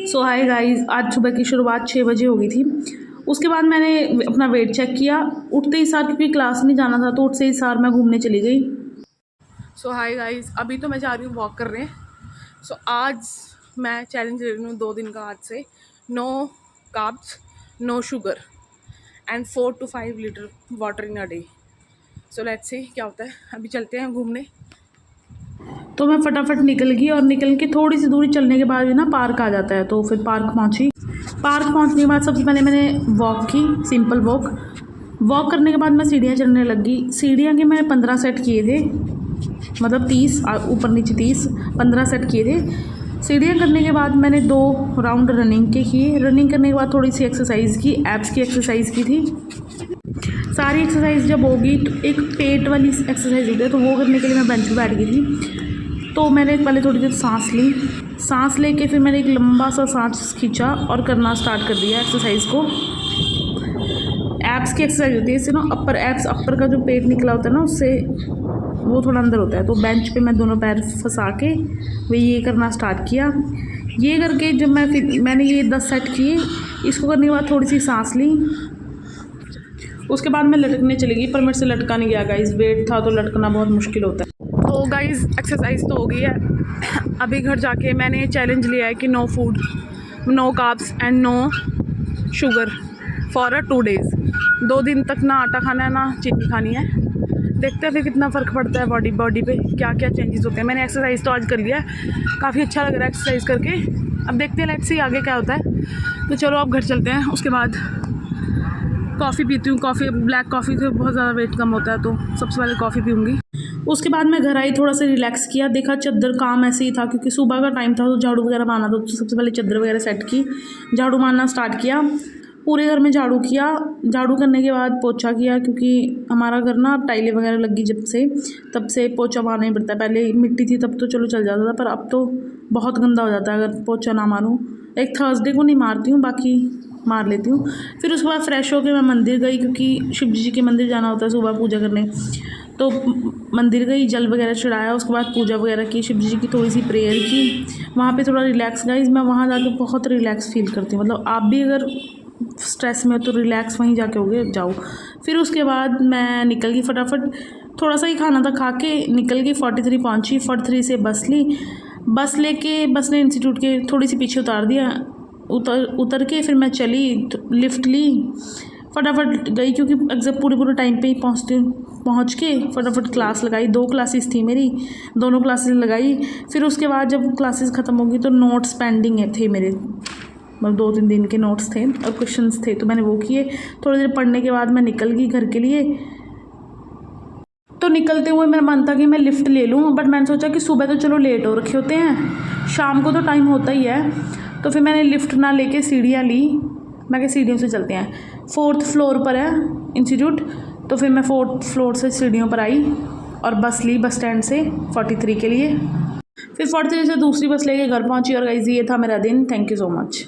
सो hi guys, आज सुबह की शुरुआत 6 बजे हो गई थी। उसके बाद मैंने अपना वेट चेक किया। उठते ही सार, क्योंकि क्लास नहीं जाना था, तो उठते ही सार मैं घूमने चली गई। सो हाय गाइस, अभी तो मैं जा रही हूँ वॉक करने। सो आज मैं चैलेंज ले रही हूँ 2 दिन का आज से। No carbs, no sugar and 4 to 5 litre water in a day. So let's see क्या होता है। अभी चलते हैं घूमने। तो मैं फटाफट निकल गई और निकल के थोड़ी सी दूरी चलने के बाद भी ना पार्क आ जाता है, तो फिर पार्क पहुंची। पार्क पहुंचने के बाद सबसे पहले मैंने वॉक की, सिंपल वॉक करने के बाद मैं सीढ़ियाँ चढ़ने लगी। सीढ़ियाँ के मैंने 15 सेट किए थे, मतलब 30 ऊपर नीचे 30, 15 सेट किए थे। सीढ़ियाँ करने के बाद मैंने 2 राउंड रनिंग के किए। रनिंग करने के बाद थोड़ी सी एक्सरसाइज की, एब्स की एक्सरसाइज की थी। सारी एक्सरसाइज जब होगी तो एक पेट वाली एक्सरसाइज होती है, तो वो करने के लिए मैं बेंच पर बैठ गई थी। तो मैंने पहले थोड़ी देर सांस ली, सांस लेके फिर मैंने एक लंबा सा सांस खींचा और करना स्टार्ट कर दिया एक्सरसाइज को। एब्स की एक्सरसाइज होती है, इससे ना अपर एब्स, अपर का जो पेट निकला होता है ना, उससे वो थोड़ा अंदर होता है। तो बेंच पे मैं दोनों पैर फंसा के वही ये करना स्टार्ट किया। ये करके जब मैंने ये 10 सेट किए। इसको करने के बाद थोड़ी सी सांस ली। उसके बाद मैं लटकने चली गई, पर मेरे से लटका नहीं गया गाइस, वेट था तो लटकना बहुत मुश्किल होता है। तो गाइस एक्सरसाइज तो हो गई है। अभी घर जाके मैंने चैलेंज लिया है कि no food, no carbs and no sugar for 2 days। 2 दिन तक ना आटा खाना है ना चीनी खानी है। देखते हैं फिर कितना फ़र्क पड़ता है बॉडी पे, क्या क्या चेंजेस होते हैं। मैंने एक्सरसाइज तो आज कर लिया है, काफ़ी अच्छा लग रहा है एक्सरसाइज करके। अब देखते हैं, लेट्स सी आगे क्या होता है। तो चलो अब घर चलते हैं। उसके बाद कॉफ़ी पीती हूँ। कॉफ़ी, ब्लैक कॉफ़ी से बहुत ज़्यादा वेट कम होता है, तो सबसे पहले कॉफ़ी पीऊँगी। उसके बाद मैं घर आई, थोड़ा सा रिलैक्स किया, देखा चादर काम ऐसे ही था क्योंकि सुबह का टाइम था, तो झाड़ू वगैरह मारना था। तो सबसे पहले चादर वगैरह सेट की, झाड़ू मारना स्टार्ट किया। पूरे घर में झाड़ू किया। झाड़ू करने के बाद पोछा किया, क्योंकि हमारा घर ना अब टाइलें वगैरह लगी जब से, तब से पोछा मारना ही पड़ता है। पहले मिट्टी थी तब तो चलो चल जाता था, पर अब तो बहुत गंदा हो जाता है अगर पोछा ना मारूँ। एक थर्सडे को नहीं मारती हूँ, बाकी मार लेती हूँ। फिर उसके बाद फ्रेश होकर मैं मंदिर गई, क्योंकि शिव जी के मंदिर जाना होता है सुबह पूजा करने। तो मंदिर गई, जल वगैरह चढ़ाया, उसके बाद पूजा वगैरह की, शिव जी की थोड़ी सी प्रेयर की। वहाँ पे थोड़ा रिलैक्स, गाइज मैं वहाँ जाके बहुत रिलैक्स फील करती हूँ। मतलब आप भी अगर स्ट्रेस में हो तो रिलैक्स वहीं जाके होगे, जाओ। फिर उसके बाद मैं निकल गई फटाफट, थोड़ा सा ही खाना था, खा के निकल गई। 43 पहुँची, 43 से बस ली। बस ने इंस्टीट्यूट के थोड़ी सी पीछे उतार दिया। उतर के फिर मैं चली, लिफ्ट ली, फटाफट गई, क्योंकि एग्ज़ैक्ट पूरे टाइम पे ही पहुँच के फटाफट क्लास लगाई। 2 क्लासेस थी मेरी, दोनों क्लासेस लगाई। फिर उसके बाद जब क्लासेस ख़त्म हो गई तो नोट्स पेंडिंग थे मेरे, मतलब 2-3 दिन के नोट्स थे और क्वेश्चंस थे, तो मैंने वो किए। थोड़ी देर पढ़ने के बाद मैं निकल गई घर के लिए। तो निकलते हुए मेरा मन था कि मैं लिफ्ट ले लूँ, बट मैंने सोचा कि सुबह तो चलो लेट हो रखे होते हैं, शाम को तो टाइम होता ही है। तो फिर मैंने लिफ्ट ना लेके सीढ़ियाँ ली। मैं कहा सीढ़ियों से चलते हैं, 4th फ्लोर पर है इंस्टीट्यूट। तो फिर मैं 4th फ्लोर से सीढ़ियों पर आई और बस ली बस स्टैंड से 43 के लिए। फिर 43 से दूसरी बस लेके घर पहुँची। और गाइस ये था मेरा दिन। Thank you so much.